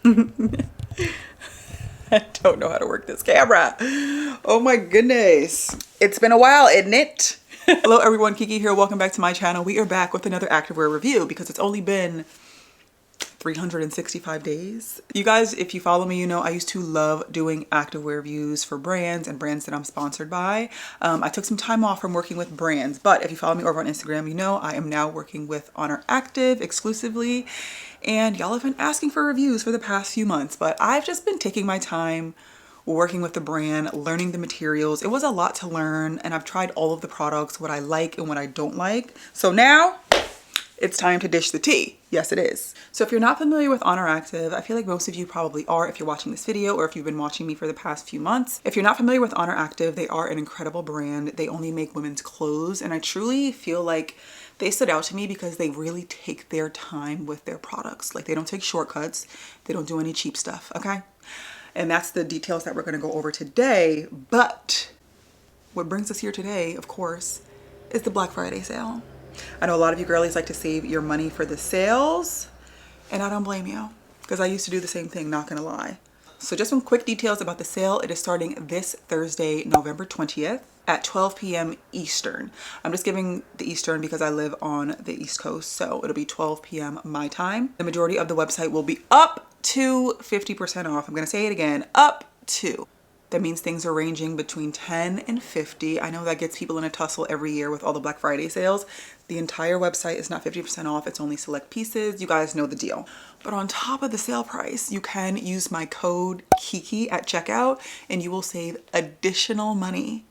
I don't know how to work this camera. Oh my goodness. It's been a while, isn't it? Hello everyone, Kiki here. Welcome back to my channel. We are back with another activewear review because it's only been 365 days. You guys, if you follow me, you know I used to love doing activewear reviews for brands and brands that I'm sponsored by. I took some time off from working with brands, but if you follow me over on Instagram, you know I am now working with Oner Active exclusively. And y'all have been asking for reviews for the past few months, but I've just been taking my time working with the brand, learning the materials. It was a lot to learn, and I've tried all of the products, what I like and what I don't like. So now it's time to dish the tea. Yes, it is. So if you're not familiar with Oner Active, I feel like most of you probably are if you're watching this video or if you've been watching me for the past few months. If you're not familiar with Oner Active, they are an incredible brand. They only make women's clothes, and I truly feel like they stood out to me because they really take their time with their products. Like, they don't take shortcuts. They don't do any cheap stuff, okay? And that's the details that we're gonna go over today. But what brings us here today, of course, is the Black Friday sale. I know a lot of you girlies like to save your money for the sales, and I don't blame you because I used to do the same thing, not gonna lie. So just some quick details about the sale. It is starting this Thursday, November 20th at 12 p.m. Eastern. I'm just giving the Eastern because I live on the East Coast, so it'll be 12 p.m. my time. The majority of the website will be up to 50% off. I'm gonna say it again, up to. That means things are ranging between 10 and 50. I know that gets people in a tussle every year with all the Black Friday sales. The entire website is not 50% off. It's only select pieces. You guys know the deal. But on top of the sale price, you can use my code QiQi at checkout and you will save additional money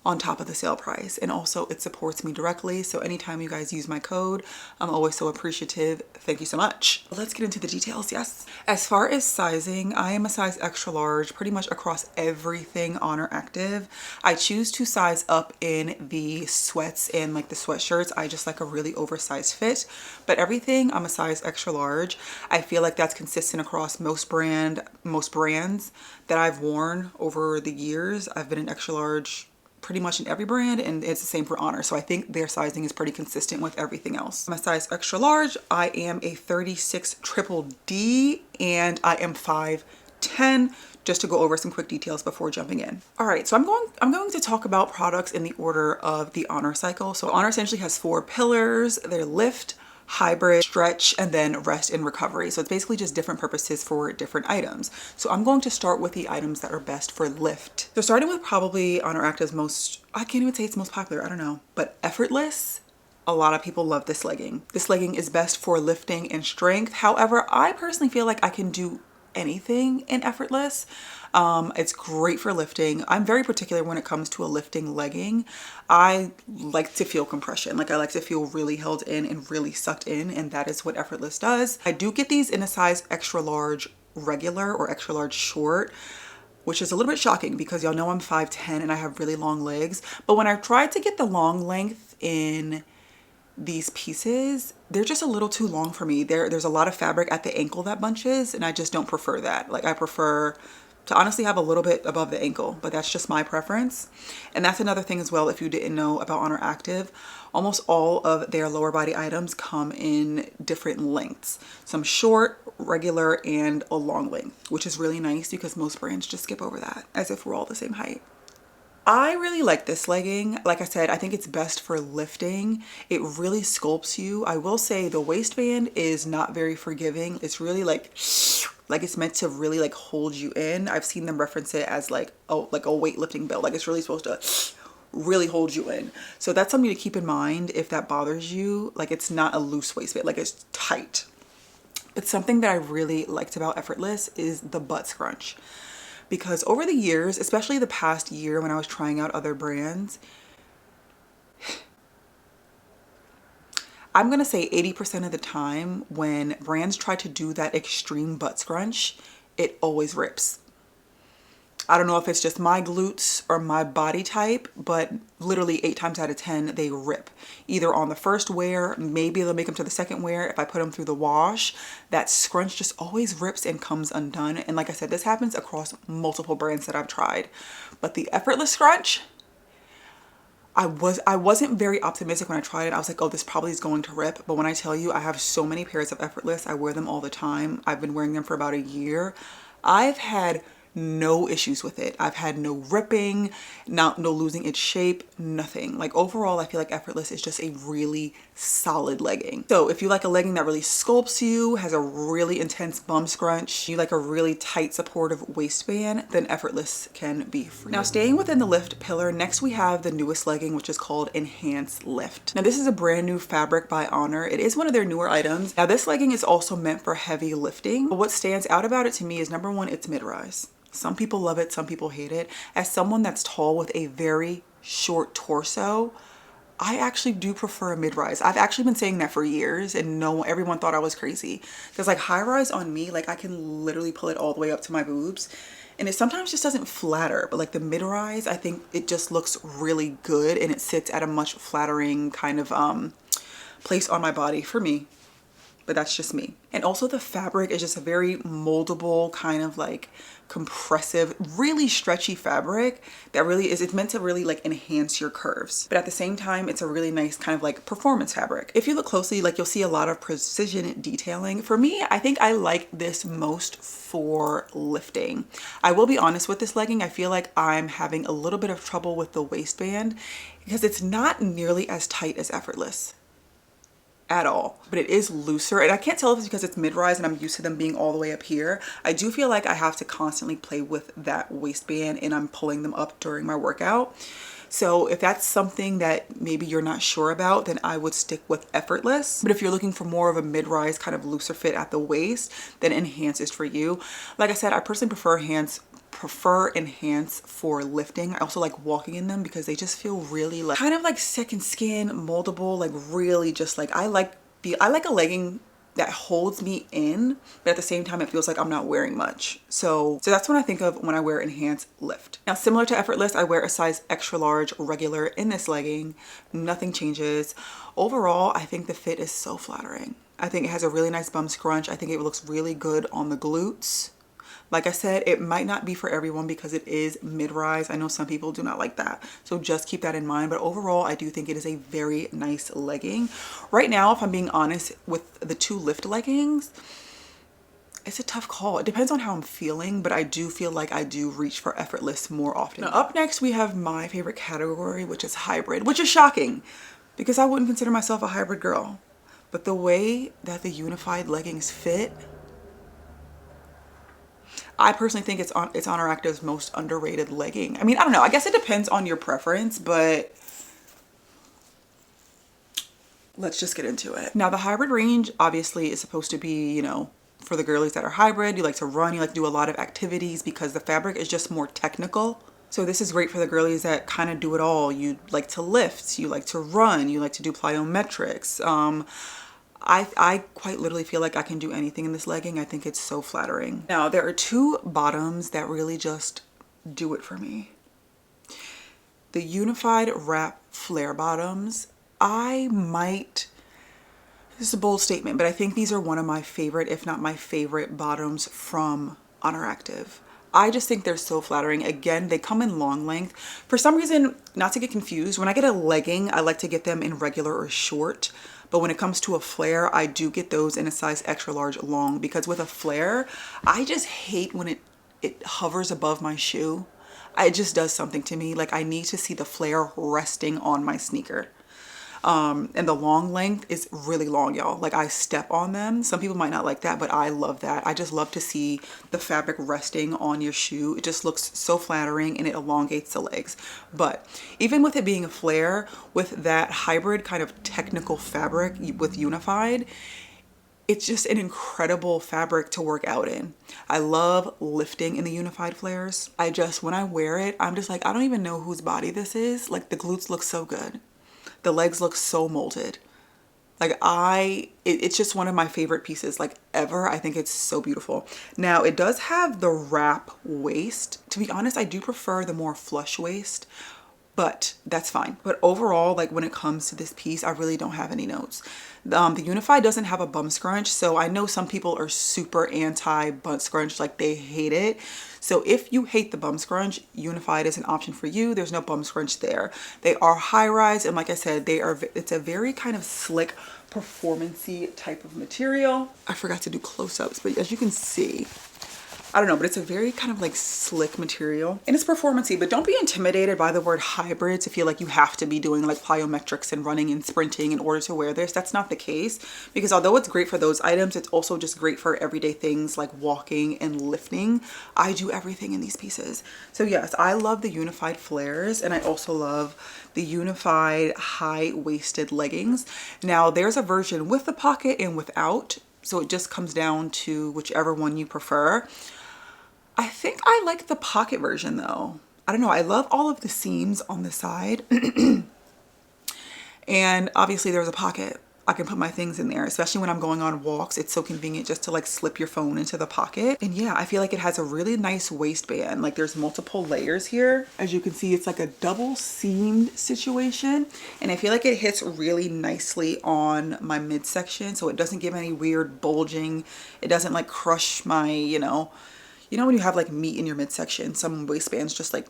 on top of the sale price. And also it supports me directly. So anytime you guys use my code, I'm always so appreciative. Thank you so much. Let's get into the details. Yes. As far as sizing, I am a size extra large pretty much across everything Oner Active. I choose to size up in the sweats and like the sweatshirts. I just like a really oversized fit, but everything I'm a size extra large. I feel like that's consistent across most brands that I've worn over the years. I've been an extra large pretty much in every brand, and it's the same for Oner. So I think their sizing is pretty consistent with everything else. I'm a size extra large. I am a 36 triple D and I am 5'10", just to go over some quick details before jumping in. All right, so I'm going to talk about products in the order of the Oner cycle. So Oner essentially has 4 pillars. They're lift, hybrid, stretch, and then rest and recovery. So it's basically just different purposes for different items. So I'm going to start with the items that are best for lift. So starting with probably Oner Active's most, I can't even say it's most popular, I don't know, but Effortless. A lot of people love this legging. This legging is best for lifting and strength. However, I personally feel like I can do anything in Effortless. It's great for lifting. I'm very particular when it comes to a lifting legging. I like to feel compression. Like, I like to feel really held in and really sucked in, and that is what Effortless does. I do get these in a size extra large regular or extra large short, which is a little bit shocking because y'all know I'm 5'10" and I have really long legs. But when I tried to get the long length in these pieces, they're just a little too long for me. There's a lot of fabric at the ankle that bunches, and I just don't prefer that. Like, I prefer to honestly have a little bit above the ankle, but that's just my preference. And that's another thing as well, if you didn't know about Oner Active, almost all of their lower body items come in different lengths. Some short, regular, and a long length, which is really nice because most brands just skip over that as if we're all the same height. I really like this legging. Like I said, I think it's best for lifting. It really sculpts you. I will say the waistband is not very forgiving. It's really like it's meant to really like hold you in. I've seen them reference it as like a weightlifting belt. Like, it's really supposed to really hold you in. So that's something to keep in mind if that bothers you. Like, it's not a loose waistband, like it's tight. But something that I really liked about Effortless is the butt scrunch. Because over the years, especially the past year when I was trying out other brands, I'm gonna say 80% of the time when brands try to do that extreme butt scrunch, it always rips. I don't know if it's just my glutes or my body type, but literally 8 times out of 10, they rip. Either on the first wear, maybe they'll make them to the second wear. If I put them through the wash, that scrunch just always rips and comes undone. And like I said, this happens across multiple brands that I've tried. But the Effortless scrunch, I wasn't very optimistic when I tried it. I was like, oh, this probably is going to rip. But when I tell you, I have so many pairs of Effortless. I wear them all the time. I've been wearing them for about a year. I've had no issues with it. I've had no ripping, no losing its shape, nothing. Like overall, I feel like Effortless is just a really solid legging. So if you like a legging that really sculpts you, has a really intense bum scrunch, you like a really tight supportive waistband, then Effortless can be for you. Now staying within the lift pillar, next we have the newest legging, which is called Enhance Lift. Now this is a brand new fabric by Oner. It is one of their newer items. Now this legging is also meant for heavy lifting. But what stands out about it to me is number one, it's mid-rise. Some people love it, some people hate it. As someone that's tall with a very short torso, I actually do prefer a mid-rise. I've actually been saying that for years and everyone thought I was crazy. Because like high rise on me, like I can literally pull it all the way up to my boobs. And it sometimes just doesn't flatter, but like the mid-rise, I think it just looks really good and it sits at a much flattering kind of place on my body for me. But that's just me. And also the fabric is just a very moldable kind of like compressive, really stretchy fabric that really is, it's meant to really like enhance your curves. But at the same time, it's a really nice kind of like performance fabric. If you look closely, like you'll see a lot of precision detailing. For me, I think I like this most for lifting. I will be honest with this legging. I feel like I'm having a little bit of trouble with the waistband because it's not nearly as tight as Effortless at all, but it is looser. And I can't tell if it's because it's mid-rise and I'm used to them being all the way up here. I do feel like I have to constantly play with that waistband and I'm pulling them up during my workout. So if that's something that maybe you're not sure about, then I would stick with Effortless. But if you're looking for more of a mid-rise kind of looser fit at the waist, then Enhance is for you. Like I said, I personally prefer Enhance for lifting. I also like walking in them because they just feel really like kind of like second skin, moldable, like really just like I like a legging that holds me in, but at the same time it feels like I'm not wearing much. So that's what I think of when I wear Enhance Lift. Now similar to Effortless, I wear a size extra large regular in this legging. Nothing changes. Overall, I think the fit is so flattering. I think it has a really nice bum scrunch. I think it looks really good on the glutes. Like I said, it might not be for everyone because it is mid-rise. I know some people do not like that. So just keep that in mind. But overall, I do think it is a very nice legging. Right now, if I'm being honest with the two lift leggings, it's a tough call. It depends on how I'm feeling, but I do feel like I do reach for Effortless more often. Now, up next, we have my favorite category, which is hybrid, which is shocking because I wouldn't consider myself a hybrid girl. But the way that the unified leggings fit, I personally think it's Oner Active's most underrated legging. I mean, I don't know. I guess it depends on your preference, but let's just get into it. Now, the hybrid range obviously is supposed to be, you know, for the girlies that are hybrid. You like to run, you like to do a lot of activities because the fabric is just more technical. So this is great for the girlies that kind of do it all. You like to lift, you like to run, you like to do plyometrics. I quite literally feel like I can do anything in this legging. I think it's so flattering. Now, there are two bottoms that really just do it for me. The unified wrap flare bottoms. This is a bold statement, but I think these are one of my favorite, if not my favorite bottoms from Oner Active. I just think they're so flattering. Again, they come in long length. For some reason, not to get confused, when I get a legging, I like to get them in regular or short. But when it comes to a flare, I do get those in a size extra large long because with a flare, I just hate when it hovers above my shoe. It just does something to me. Like I need to see the flare resting on my sneaker. And the long length is really long, y'all. Like I step on them. Some people might not like that, but I love that. I just love to see the fabric resting on your shoe. It just looks so flattering and it elongates the legs. But even with it being a flare, with that hybrid kind of technical fabric with unified, it's just an incredible fabric to work out in. I love lifting in the unified flares. When I wear it, I'm just like, I don't even know whose body this is. Like the glutes look so good. The legs look so molded. Like it's just one of my favorite pieces like ever. I think it's so beautiful. Now it does have the wrap waist. To be honest, I do prefer the more flush waist but that's fine. But overall, like when it comes to this piece, I really don't have any notes. The Unified doesn't have a bum scrunch, so I know some people are super anti bum scrunch, like they hate it. So if you hate the bum scrunch, Unified is an option for you. There's no bum scrunch there. They are high rise, and like I said, it's a very kind of slick performance-y type of material. I forgot to do close-ups, but as you can see, I don't know, but it's a very kind of like slick material and it's performance-y, but don't be intimidated by the word hybrid to feel like you have to be doing like plyometrics and running and sprinting in order to wear this. That's not the case, because although it's great for those items, it's also just great for everyday things like walking and lifting. I do everything in these pieces. So yes, I love the Unified flares, and I also love the Unified high-waisted leggings. Now there's a version with the pocket and without, so it just comes down to whichever one you prefer. I think I like the pocket version though. I don't know, I love all of the seams on the side. And obviously there's a pocket. I can put my things in there, especially when I'm going on walks. It's so convenient just to like slip your phone into the pocket. And yeah, I feel like it has a really nice waistband. Like there's multiple layers here. As you can see, it's like a double seamed situation. And I feel like it hits really nicely on my midsection, so it doesn't give any weird bulging. It doesn't like crush my, you know when you have like meat in your midsection, some waistbands just like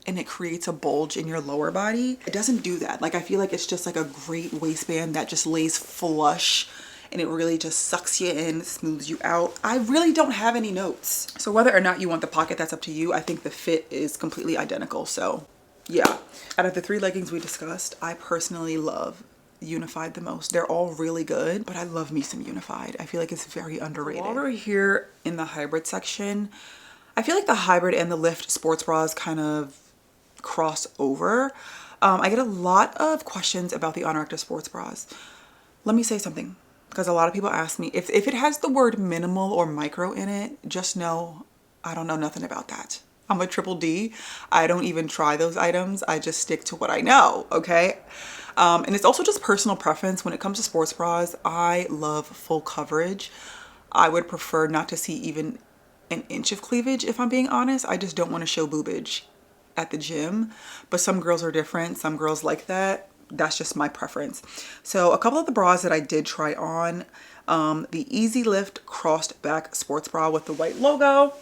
and it creates a bulge in your lower body. It doesn't do that. Like I feel like it's just like a great waistband that just lays flush and it really just sucks you in, smooths you out. I really don't have any notes. So whether or not you want the pocket, that's up to you. I think the fit is completely identical. So yeah, out of the 3 leggings we discussed, I personally love Unified the most. They're all really good, but I love me some Unified. I feel like it's very underrated. While we're here in the hybrid section, I feel like the hybrid and the lift sports bras kind of cross over. I get a lot of questions about the Oner Active sports bras. Let me say something, because a lot of people ask me if it has the word minimal or micro in it. Just know I don't know nothing about that. I'm a triple D. I don't even try those items. I just stick to what I know, okay? And it's also just personal preference. When it comes to sports bras, I love full coverage. I would prefer not to see even an inch of cleavage, if I'm being honest. I just don't want to show boobage at the gym, but some girls are different. Some girls like that. That's just my preference. So a couple of the bras that I did try on, the Easy Lift crossed back sports bra with the white logo.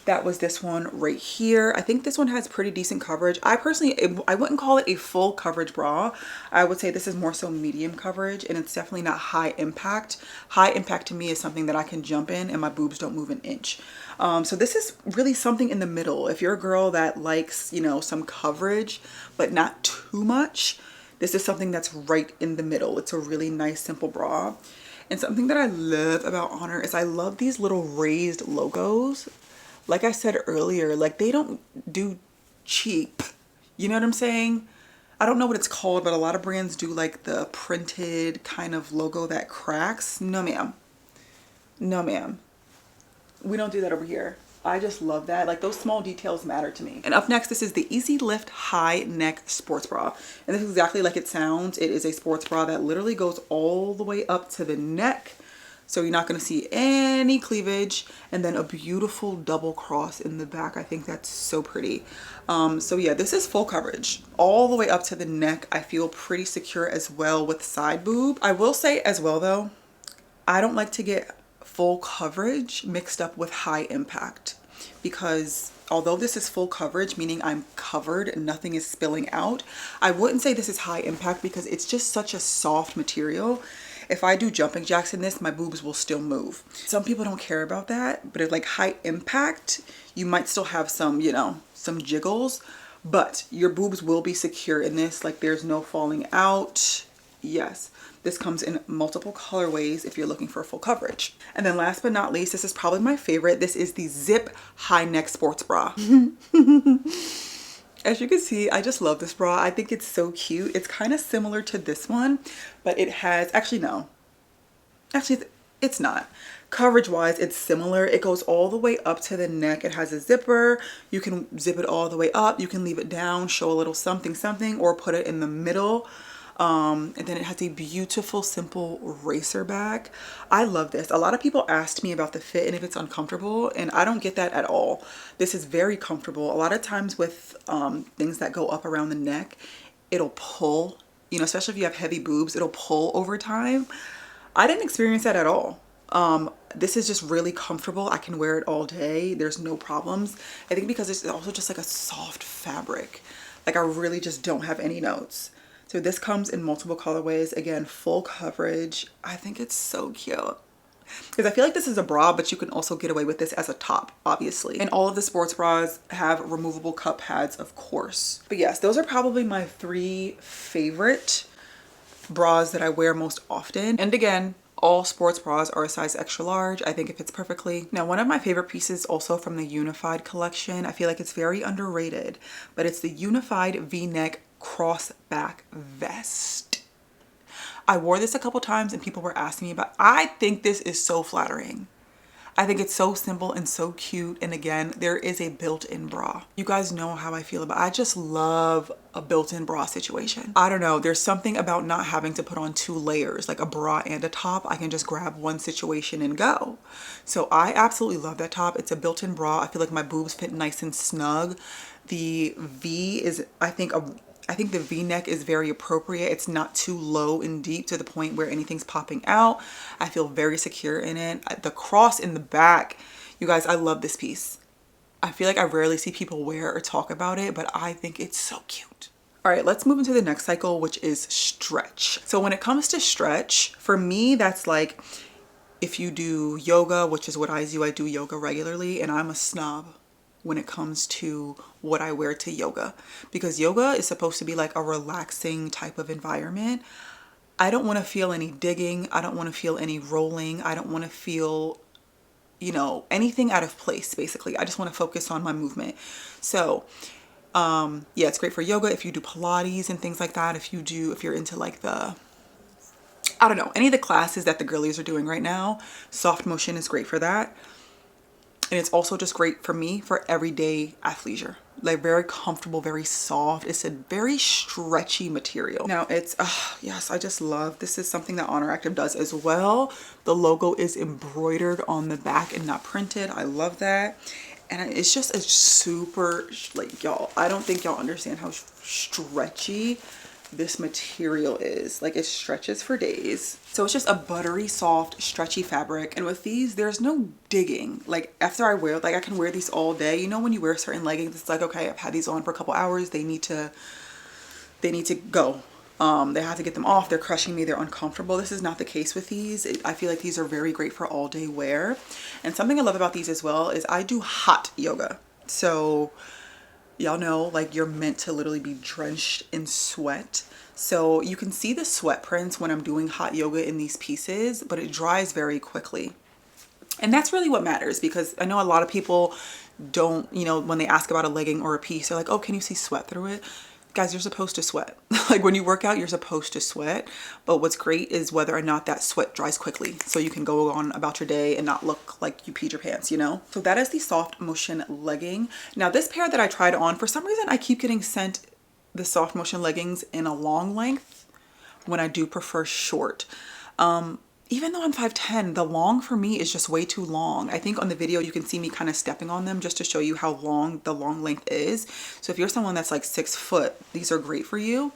That was this one right here. I think this one has pretty decent coverage. I personally, I wouldn't call it a full coverage bra. I would say this is more so medium coverage, and it's definitely not high impact. High impact to me is something that I can jump in and my boobs don't move an inch. So this is really something in the middle. If you're a girl that likes, some coverage, but not too much, this is something that's right in the middle. It's a really nice, simple bra. And something that I love about Oner is I love these little raised logos. Like I said earlier, like they don't do cheap. You know what I'm saying? I don't know what it's called, but a lot of brands do like the printed kind of logo that cracks. No, ma'am. No, ma'am. We don't do that over here. I just love that. Like those small details matter to me. And up next, this is the Easy Lift High Neck Sports Bra. And this is exactly like it sounds. It is a sports bra that literally goes all the way up to the neck. So you're not going to see any cleavage, and then a beautiful double cross in the back. I think that's so pretty. So yeah, this is full coverage all the way up to the neck. I feel pretty secure as well with side boob. I will say as well though, I don't like to get full coverage mixed up with high impact, because although this is full coverage, meaning I'm covered and nothing is spilling out, I wouldn't say this is high impact because it's just such a soft material. If I do jumping jacks in this, my boobs will still move. Some people don't care about that, but if like high impact, you might still have some, some jiggles, but your boobs will be secure in this. Like there's no falling out. Yes, this comes in multiple colorways if you're looking for full coverage. And then last but not least, this is probably my favorite. This is the Zip High Neck Sports Bra. As you can see, I just love this bra. I think it's so cute. It's kind of similar to this one, but it has, actually no. Actually, it's not. Coverage wise, it's similar. It goes all the way up to the neck. It has a zipper. You can zip it all the way up. You can leave it down, show a little something, or put it in the middle. And then it has a beautiful, simple racer back. I love this. A lot of people asked me about the fit and if it's uncomfortable, and I don't get that at all. This is very comfortable. A lot of times with things that go up around the neck, it'll pull, you know, especially if you have heavy boobs, it'll pull over time. I didn't experience that at all. This is just really comfortable. I can wear it all day. There's no problems. I think because it's also just like a soft fabric. Like I really just don't have any notes. So this comes in multiple colorways. Again, full coverage. I think it's so cute. Because I feel like this is a bra, but you can also get away with this as a top, obviously. And all of the sports bras have removable cup pads, of course. But yes, those are probably my 3 favorite bras that I wear most often. And again, all sports bras are a size extra large. I think it fits perfectly. Now, one of my favorite pieces also from the Unified collection, I feel like it's very underrated, but it's the Unified V-neck cross-back vest. I wore this a couple times and people were asking me about, I think this is so flattering. I think it's so simple and so cute. And again, there is a built-in bra. You guys know how I feel about it. I just love a built-in bra situation. I don't know. There's something about not having to put on 2 layers, like a bra and a top. I can just grab one situation and go. So I absolutely love that top. It's a built-in bra. I feel like my boobs fit nice and snug. The V is, I think the V-neck is very appropriate. It's not too low and deep to the point where anything's popping out. I feel very secure in it. The cross in the back, you guys, I love this piece. I feel like I rarely see people wear or talk about it, but I think it's so cute. All right, let's move into the next cycle, which is stretch. So when it comes to stretch, for me, that's like if you do yoga, which is what I do yoga regularly, and I'm a snob when it comes to what I wear to yoga, because yoga is supposed to be like a relaxing type of environment. I don't want to feel any digging. I don't want to feel any rolling. I don't want to feel, you know, anything out of place, basically. I just want to focus on my movement. So yeah, it's great for yoga if you do Pilates and things like that. If you're into like the, I don't know, any of the classes that the girlies are doing right now, soft motion is great for that. And it's also just great for me for everyday athleisure. Like very comfortable, very soft. It's a very stretchy material. Now it's, yes, I just love, this is something that Oner does as well. The logo is embroidered on the back and not printed. I love that. And it's just a super, like, y'all, I don't think y'all understand how stretchy this material is. Like it stretches for days. So it's just a buttery soft stretchy fabric, and with these there's no digging. Like after I wear, like I can wear these all day. You know, when you wear certain leggings, it's like, okay, I've had these on for a couple hours, they need to go. They have to get them off. They're crushing me. They're uncomfortable. This is not the case with these. I feel like these are very great for all day wear. And something I love about these as well is I do hot yoga. So y'all know, like, you're meant to literally be drenched in sweat. So you can see the sweat prints when I'm doing hot yoga in these pieces, but it dries very quickly. And that's really what matters, because I know a lot of people don't, you know, when they ask about a legging or a piece, they're like, oh, can you see sweat through it? Guys, you're supposed to sweat. Like when you work out, you're supposed to sweat. But what's great is whether or not that sweat dries quickly, so you can go on about your day and not look like you peed your pants, you know? So that is the soft motion legging. Now this pair that I tried on, for some reason I keep getting sent the soft motion leggings in a long length when I do prefer short. Even though I'm 5'10", the long for me is just way too long. I think on the video you can see me kind of stepping on them just to show you how long the long length is. So if you're someone that's like 6 foot, these are great for you.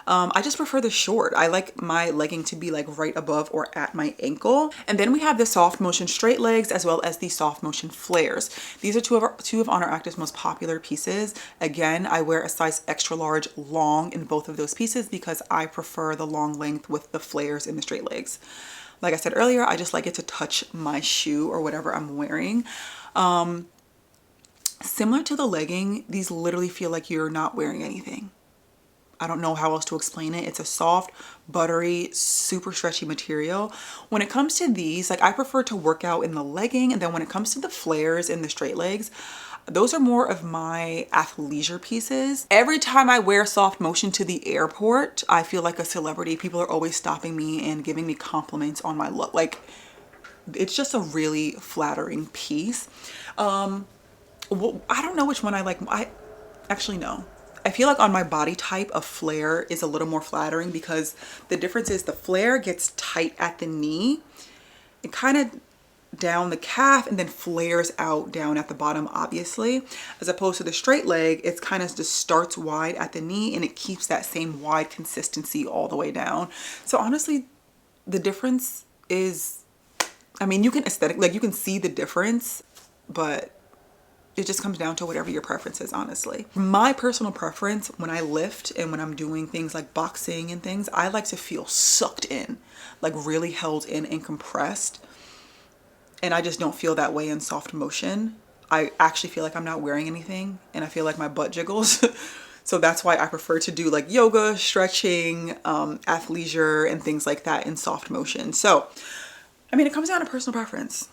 I just prefer the short. I like my legging to be like right above or at my ankle. And then we have the soft motion straight legs as well as the soft motion flares. These are two of Oner Active's most popular pieces. Again, I wear a size extra large long in both of those pieces because I prefer the long length with the flares and the straight legs. Like I said earlier, I just like it to touch my shoe or whatever I'm wearing. Similar to the legging, these literally feel like you're not wearing anything. I don't know how else to explain it. It's a soft, buttery, super stretchy material. When it comes to these, like I prefer to work out in the legging, and then when it comes to the flares and the straight legs, those are more of my athleisure pieces. Every time I wear soft motion to the airport, I feel like a celebrity. People are always stopping me and giving me compliments on my look. Like, it's just a really flattering piece. Well, I don't know which one I like. Actually, no. I feel like on my body type, a flare is a little more flattering because the difference is the flare gets tight at the knee. It kind of down the calf and then flares out down at the bottom, obviously, as opposed to the straight leg. It's kind of just starts wide at the knee and it keeps that same wide consistency all the way down. So honestly, the difference is, I mean, you can you can see the difference, but it just comes down to whatever your preference is, honestly. My personal preference when I lift and when I'm doing things like boxing and things, I like to feel sucked in, like really held in and compressed. And I just don't feel that way in soft motion. I actually feel like I'm not wearing anything and I feel like my butt jiggles. So that's why I prefer to do like yoga, stretching, athleisure and things like that in soft motion. So, I mean, it comes down to personal preference.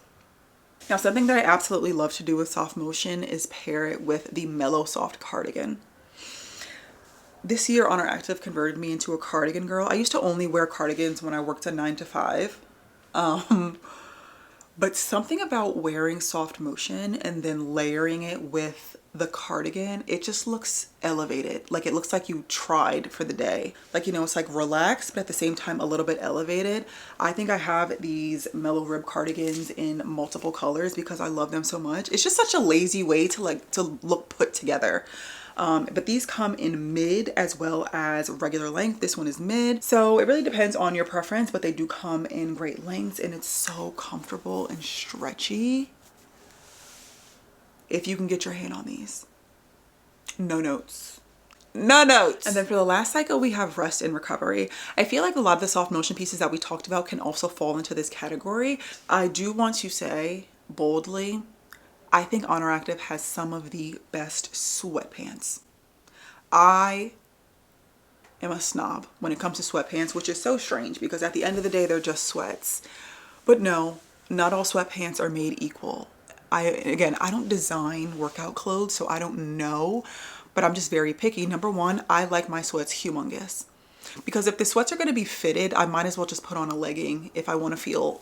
Now, something that I absolutely love to do with soft motion is pair it with the Mellow Soft cardigan. This year, Oner Active converted me into a cardigan girl. I used to only wear cardigans when I worked a 9 to 5. But something about wearing soft motion and then layering it with the cardigan, it just looks elevated. Like it looks like you tried for the day. Like, you know, it's like relaxed, but at the same time, a little bit elevated. I think I have these mellow rib cardigans in multiple colors because I love them so much. It's just such a lazy way to look put together. But these come in mid as well as regular length. This one is mid. So it really depends on your preference, but they do come in great lengths and it's so comfortable and stretchy. If you can get your hand on these. No notes. No notes. And then for the last cycle, we have rest and recovery. I feel like a lot of the soft motion pieces that we talked about can also fall into this category. I do want to say boldly, I think Oner Active has some of the best sweatpants. I am a snob when it comes to sweatpants, which is so strange because at the end of the day, they're just sweats. But no, not all sweatpants are made equal. Again, I don't design workout clothes, so I don't know, but I'm just very picky. Number one, I like my sweats humongous because if the sweats are going to be fitted, I might as well just put on a legging if I want to feel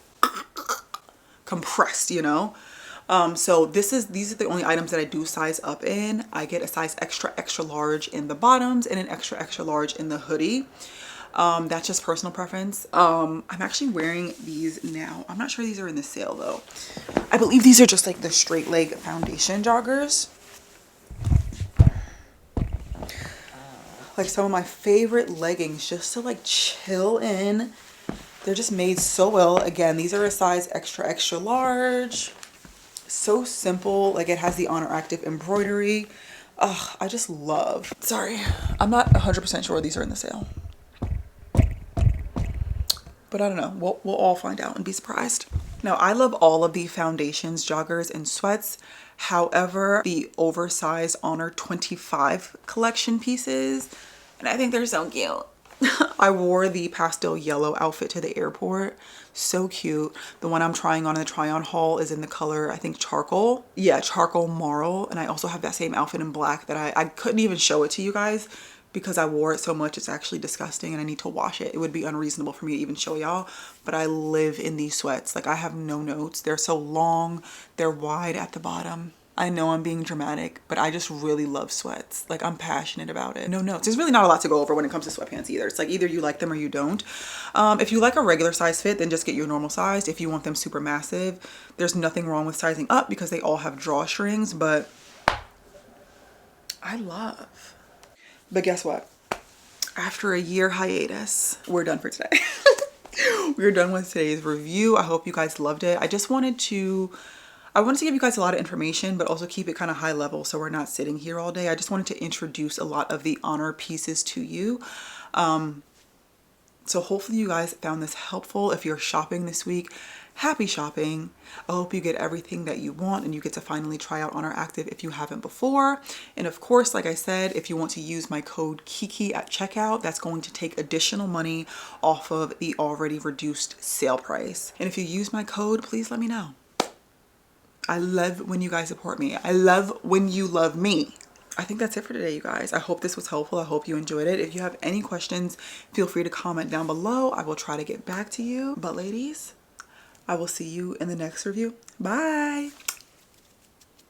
compressed, you know? So these are the only items that I do size up in. I get a size extra, extra large in the bottoms and an extra, extra large in the hoodie. That's just personal preference. I'm actually wearing these now. I'm not sure these are in the sale though. I believe these are just like the straight leg foundation joggers. Like some of my favorite leggings just to like chill in. They're just made so well. Again, these are a size extra, extra large. So simple. Like it has the Oner Active embroidery. Ugh, I just love. Sorry, I'm not 100% sure these are in the sale. But I don't know. We'll all find out and be surprised. Now, I love all of the foundations, joggers, and sweats. However, the oversized Oner 25 collection pieces, and I think they're so cute. I wore the pastel yellow outfit to the airport. So cute. The one I'm trying on in the try-on haul is in the color, I think, charcoal. Yeah, charcoal marl. And I also have that same outfit in black that I couldn't even show it to you guys because I wore it so much. It's actually disgusting and I need to wash it. It would be unreasonable for me to even show y'all, but I live in these sweats. Like I have no notes. They're so long. They're wide at the bottom. I know I'm being dramatic, but I just really love sweats. Like I'm passionate about it. No notes. There's really not a lot to go over when it comes to sweatpants either. It's like either you like them or you don't. If you like a regular size fit, then just get your normal size. If you want them super massive, there's nothing wrong with sizing up because they all have drawstrings, but I love. But guess what? After a year hiatus, we're done for today. We're done with today's review. I hope you guys loved it. I wanted to give you guys a lot of information, but also keep it kind of high level so we're not sitting here all day. I just wanted to introduce a lot of the Oner pieces to you. So hopefully you guys found this helpful. If you're shopping this week, happy shopping. I hope you get everything that you want and you get to finally try out Oner Active if you haven't before. And of course, like I said, if you want to use my code QiQi at checkout, that's going to take additional money off of the already reduced sale price. And if you use my code, please let me know. I love when you guys support me. I love when you love me. I think that's it for today, you guys. I hope this was helpful. I hope you enjoyed it. If you have any questions, feel free to comment down below. I will try to get back to you. But ladies, I will see you in the next review. Bye.